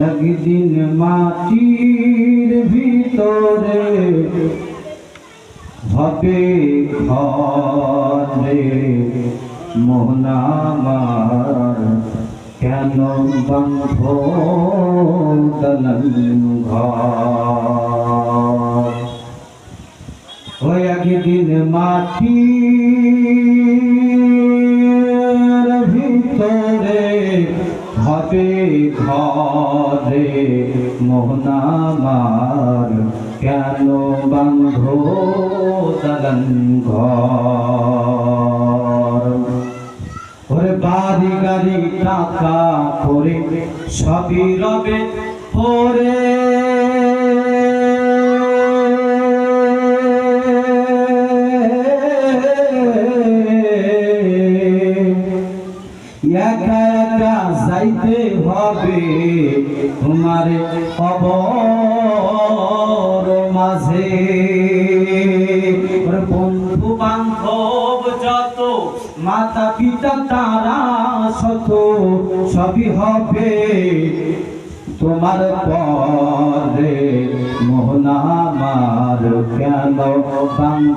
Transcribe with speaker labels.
Speaker 1: একদিন মাটির ভিতরে হবে ঘরে মন আমার, কেন বাঁধ দালান ঘর। ওই একদিন মাটির ভিতরে হবে ঘরে মন আমার, কেন বাঁধ দালান ঘর। ওরে বাড়ি গাড়ি টাকা করে সবই রবে পরে, একা একা যাইতে হবে তোমার কবর মাঝে। বন্ধু বান্ধব যত, মাতা পিতা তারা শত, সবই হবে তোমার পরে মোহন আমার, কেন বাঁধ